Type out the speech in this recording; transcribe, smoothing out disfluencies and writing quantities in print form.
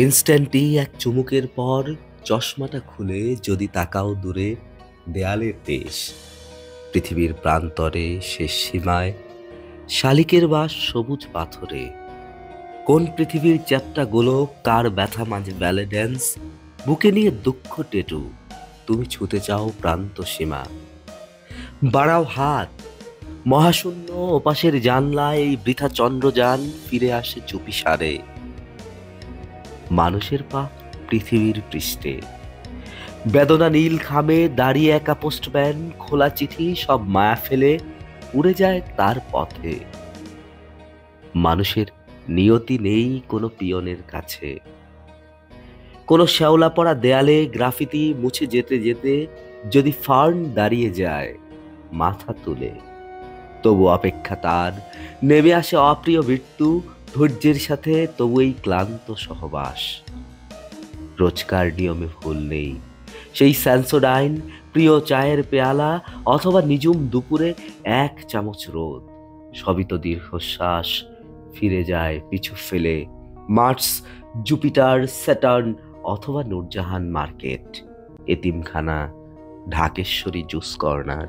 ইনস্ট্যান্টই এক চুমুকের পর চশমাটা খুলে যদি তাকাও দূরে, দেয়ালের দেশ পৃথিবীর প্রান্তরে শেষ সীমায় শালিকের বাস সবুজ পাথরে। কোন পৃথিবীর চ্যাপ্টা গোলক, কার ব্যথা মাঝে ব্যালে ড্যান্স, বুকে নিয়ে দুঃখ টেটু, তুমি ছুতে চাও প্রান্ত সীমা। বাড়াও হাত, মহাশূন্য ওপাশের জানলায় এই বৃথা চন্দ্রযান ফিরে আসে চুপি সারে। মানুষের পা পৃথিবীর পৃষ্ঠে, বেদনা নীল খামে দাঁড়িয়ে একা পোস্টম্যান, খোলা চিঠি সব মায়া ফেলে উড়ে যায় তার পথে। মানুষের নিয়তি নেই কোনো পিয়নের কাছে, কোনো শ্যাওলা পড়া দেয়ালে গ্রাফিতি মুছে যেতে যেতে যদি ফার্ন দাঁড়িয়ে যায় মাথা তুলে, তবু অপেক্ষা তার নেমে আসে অপ্রিয় মৃত্যু, ধৈর্যের সাথে তবু এই ক্লান্ত সহবাস। রোজকার নিয়মে ভুল নেই, সেই স্যান্সোডাইন, প্রিয় চায়ের পেয়ালা, অথবা নিঝুম দুপুরে এক চামচ রোদ, সবই তো দীর্ঘশ্বাস ফিরে যায় পিছু ফেলে। মার্স, জুপিটার, স্যাটার্ন, অথবা নূরজাহান মার্কেট, এতিমখানা, ঢাকেশ্বরী জুস কর্নার।